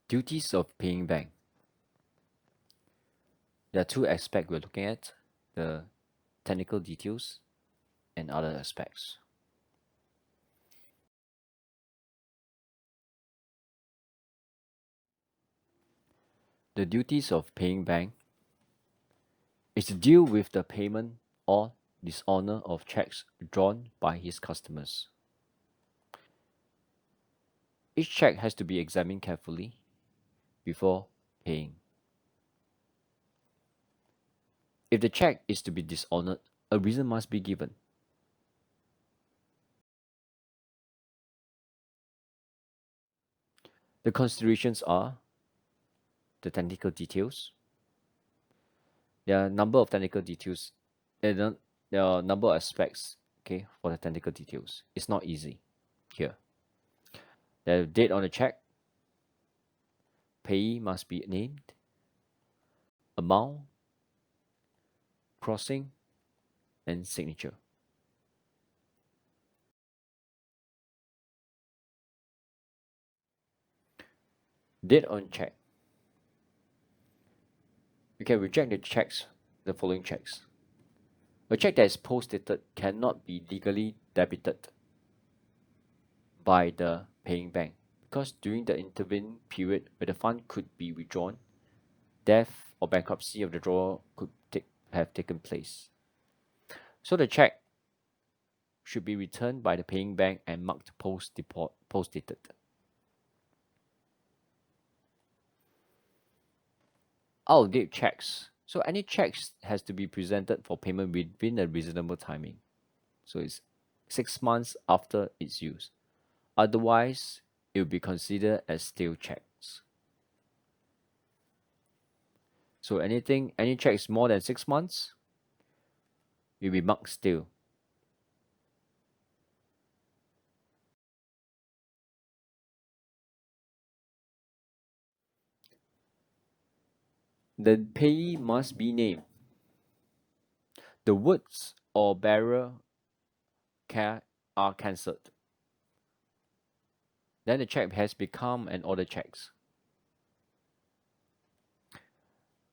Duties of paying bank. There are two aspects we're looking at, the technical details and other aspects. The duties of paying bank is to deal with the payment or dishonor of checks drawn by his customers. Each check has to be examined carefully before paying. If the check is to be dishonored, a reason must be given. The considerations are the technical details. There are a number of technical details. There are a number of aspects, okay, for the technical details. It's not easy here. The date on the check, payee must be named, amount, crossing, and signature. Date on check. You can reject the following checks. A check that is post-dated cannot be legally debited by the paying bank because during the intervening period where the fund could be withdrawn, death or bankruptcy of the drawer could have taken place. So the check should be returned by the paying bank and marked post-dated. Out-of-date checks. So any checks has to be presented for payment within a reasonable timing. So it's 6 months after its use. Otherwise, it will be considered as stale checks. So any checks more than 6 months will be marked stale. The payee must be named. The words or bearer are cancelled. Then the check has become an order check.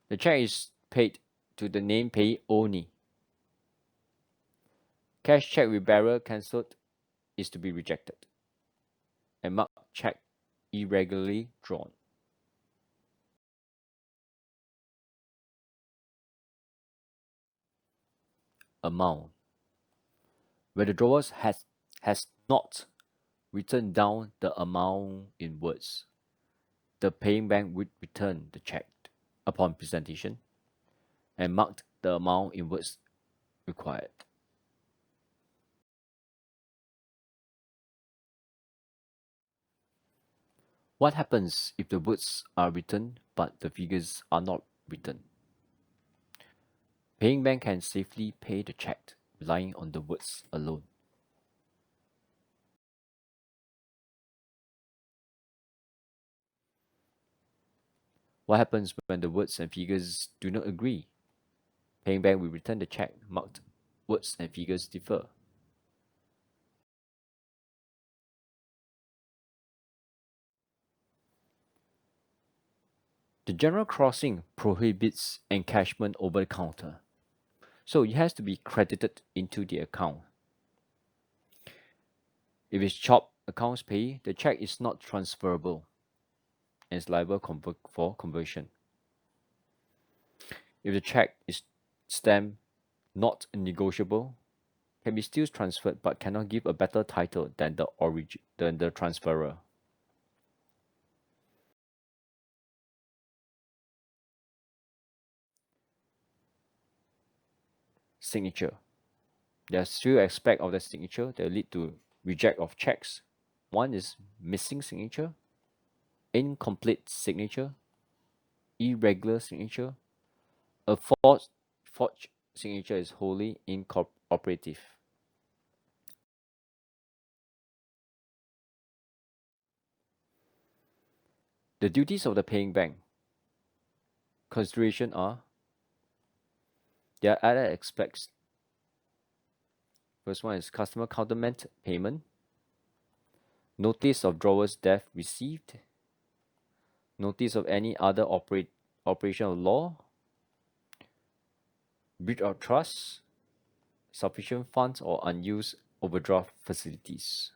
The check is paid to the named payee only. Cash check with bearer cancelled is to be rejected and marked check irregularly drawn. Amount. Where the drawer has not written down the amount in words, the paying bank would return the check upon presentation and marked the amount in words required. What happens if the words are written but the figures are not written? Paying bank can safely pay the check relying on the words alone. What happens when the words and figures do not agree? Paying bank will return the check marked words and figures differ. The general crossing prohibits encashment over the counter, so it has to be credited into the account. If it's chopped accounts pay, the check is not transferable and is liable for conversion. If the check is stamped not negotiable, can be still transferred but cannot give a better title than the transferor. Signature. There are three aspects of the signature that lead to reject of checks. One is missing signature, incomplete signature, irregular signature. A forged signature is wholly inoperative. The duties of the paying bank. Consideration are there are other aspects. First one is customer countermand payment, notice of drawer's death received, notice of any other operation of law, breach of trust, sufficient funds or unused overdraft facilities.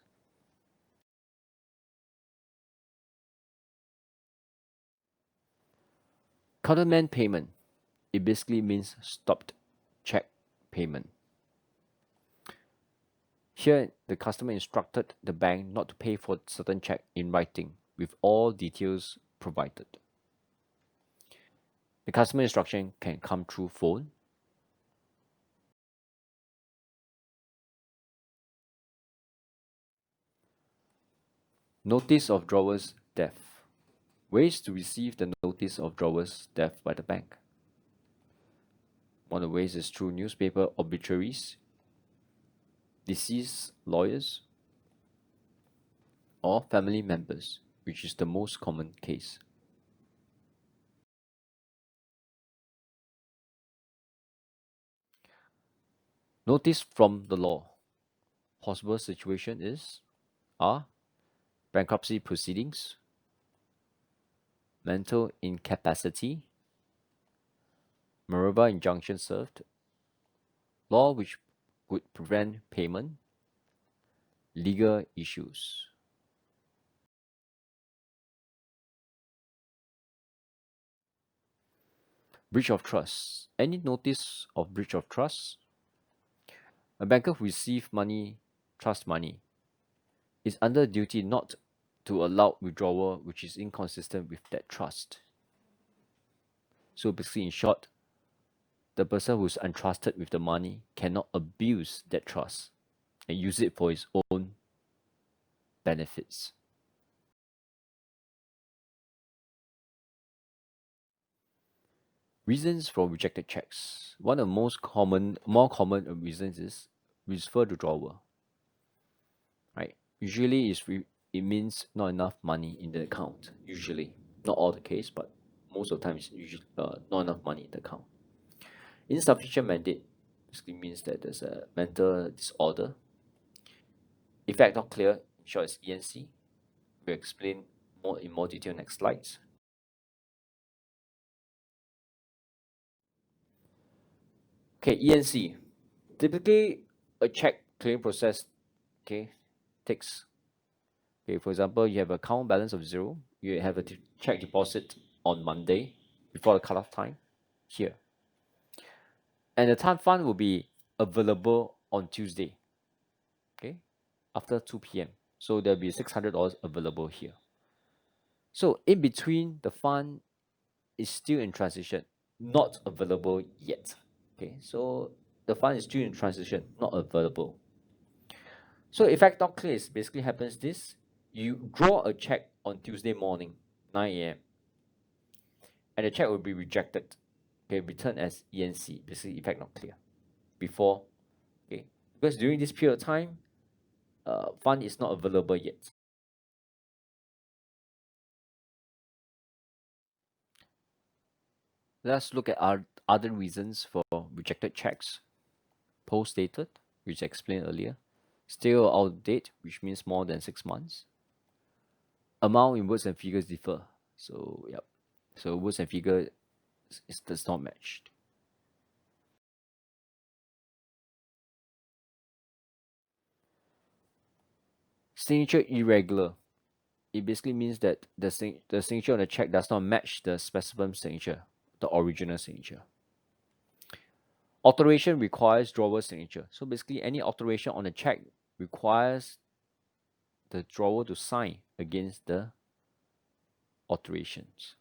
Countermand payment. It basically means stopped check payment. Here, the customer instructed the bank not to pay for certain check in writing with all details provided. The customer instruction can come through phone, notice of drawer's death. Ways to receive the notice of drawer's death by the bank. One of the ways is through newspaper obituaries, deceased lawyers, or family members, which is the most common case. Notice from the law. Possible situation is are bankruptcy proceedings, mental incapacity, Maroba injunction served, law which would prevent payment, legal issues. Breach of trust. Any notice of breach of trust? A banker who receives money, trust money, is under duty not to allow withdrawal which is inconsistent with that trust. So basically, in short, the person who's entrusted with the money cannot abuse that trust and use it for his own benefits. Reasons for rejected checks. One of the more common reasons is refer to drawer. Right? Usually, it means not enough money in the account. Usually, not all the case, but most of the time it's usually not enough money in the account. Insufficient mandate basically means that there's a mental disorder. Effect not clear, in short, is ENC. We'll explain in more detail next slides. Okay, ENC. Typically, a check clearing process, okay, takes, okay, for example, you have account balance of 0, you have a check deposit on Monday before the cutoff time here. And the time fund will be available on Tuesday, okay, after 2 p.m. So there'll be $600 available here. So in between, the fund is still in transition, not available yet. Okay, so the fund is still in transition, not available. So effect not clear is basically happens this: you draw a check on Tuesday morning, 9 a.m. and the check will be rejected. Okay, returned as ENC, basically effect not clear. Before, okay, because during this period of time, fund is not available yet. Let's look at our other reasons for rejected checks. Post-dated, which I explained earlier. Still out of date, which means more than 6 months. Amount in words and figures differ. So, yep. So, words and figure does not match. Signature irregular. It basically means that the signature on the check does not match the specimen signature, the original signature. Alteration requires drawer signature. So basically, any alteration on the check requires the drawer to sign against the alterations.